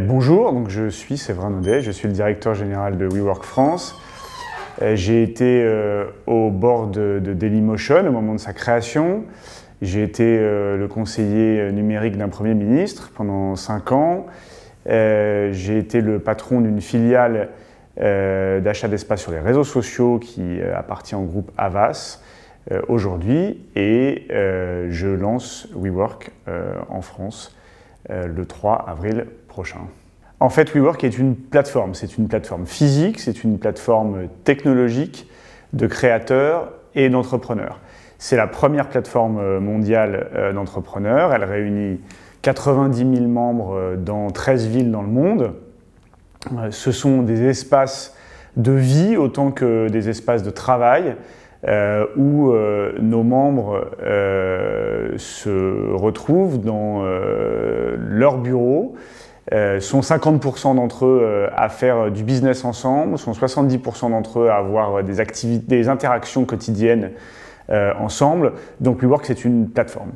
Bonjour, donc je suis Séverin Naudet, je suis le directeur général de WeWork France. J'ai été au board de Dailymotion au moment de sa création. J'ai été le conseiller numérique d'un Premier ministre pendant 5 ans. J'ai été le patron d'une filiale d'achat d'espace sur les réseaux sociaux qui appartient au groupe Havas aujourd'hui. Et je lance WeWork en France le 3 avril prochain. En fait, WeWork est une plateforme. C'est une plateforme physique, c'est une plateforme technologique de créateurs et d'entrepreneurs. C'est la première plateforme mondiale d'entrepreneurs. Elle réunit 90 000 membres dans 13 villes dans le monde. Ce sont des espaces de vie autant que des espaces de travail où nos membres se retrouvent dans leur bureau. Sont 50% d'entre eux à faire du business ensemble, sont 70% d'entre eux à avoir des interactions quotidiennes ensemble. Donc WeWork, c'est une plateforme.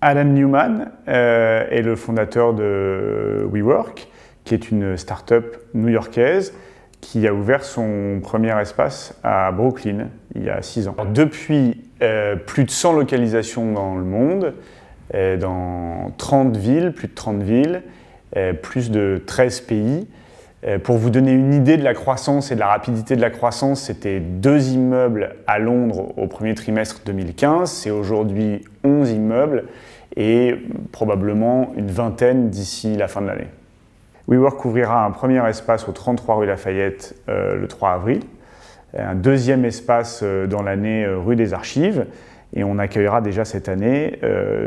Adam Neumann est le fondateur de WeWork, qui est une start-up new-yorkaise qui a ouvert son premier espace à Brooklyn il y a 6 ans. Depuis plus de 100 localisations dans le monde, dans 30 villes, plus de 30 villes, plus de 13 pays. Pour vous donner une idée de la croissance et de la rapidité de la croissance, c'était 2 immeubles à Londres au premier trimestre 2015. C'est aujourd'hui 11 immeubles et probablement une vingtaine d'ici la fin de l'année. WeWork ouvrira un premier espace au 33 rue Lafayette le 3 avril, un deuxième espace dans l'année rue des Archives, et on accueillera déjà cette année,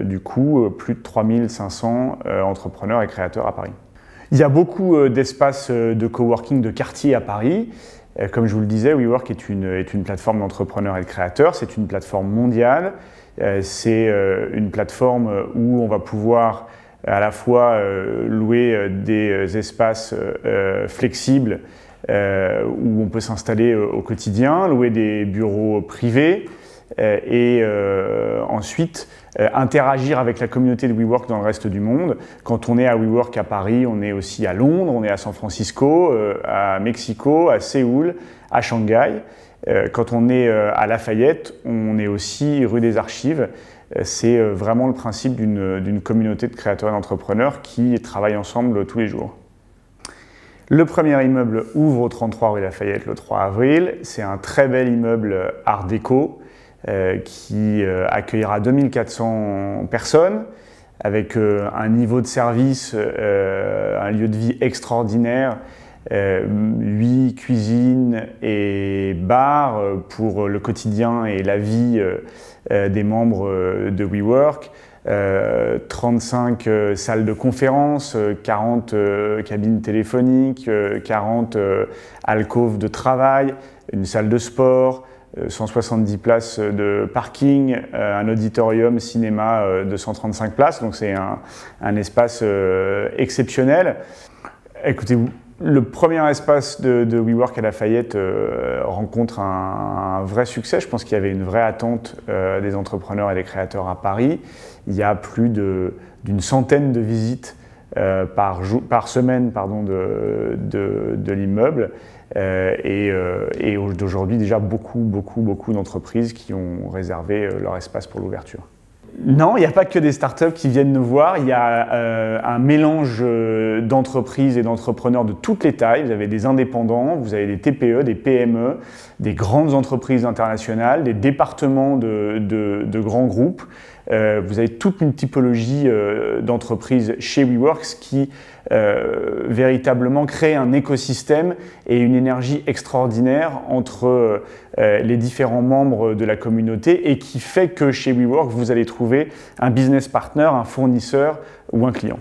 du coup, plus de 3500 entrepreneurs et créateurs à Paris. Il y a beaucoup d'espaces de coworking de quartier à Paris. Comme je vous le disais, WeWork est une plateforme d'entrepreneurs et de créateurs. C'est une plateforme mondiale. C'est une plateforme où on va pouvoir à la fois louer des espaces flexibles où on peut s'installer au quotidien, louer des bureaux privés, et ensuite interagir avec la communauté de WeWork dans le reste du monde. Quand on est à WeWork à Paris, on est aussi à Londres, on est à San Francisco, à Mexico, à Séoul, à Shanghai. Quand on est à Lafayette, on est aussi rue des Archives. C'est vraiment le principe d'une communauté de créateurs et d'entrepreneurs qui travaillent ensemble tous les jours. Le premier immeuble ouvre au 33 rue Lafayette le 3 avril. C'est un très bel immeuble art déco qui accueillera 2400 personnes avec un niveau de service, un lieu de vie extraordinaire, 8 cuisines et bars pour le quotidien et la vie des membres de WeWork, 35 salles de conférence, 40 cabines téléphoniques, 40 alcôves de travail, une salle de sport, 170 places de parking, un auditorium cinéma de 135 places, donc c'est un espace exceptionnel. Écoutez, le premier espace de WeWork à Lafayette rencontre un vrai succès. Je pense qu'il y avait une vraie attente des entrepreneurs et des créateurs à Paris. Il y a plus d'une centaine de visites par semaine de l'immeuble. Et d'aujourd'hui déjà beaucoup d'entreprises qui ont réservé leur espace pour l'ouverture. Non, il n'y a pas que des startups qui viennent nous voir, il y a un mélange d'entreprises et d'entrepreneurs de toutes les tailles. Vous avez des indépendants, vous avez des TPE, des PME, des grandes entreprises internationales, des départements de grands groupes. Vous avez toute une typologie d'entreprises chez WeWork qui véritablement crée un écosystème et une énergie extraordinaire entre les différents membres de la communauté et qui fait que chez WeWork, vous allez trouver un business partner, un fournisseur ou un client.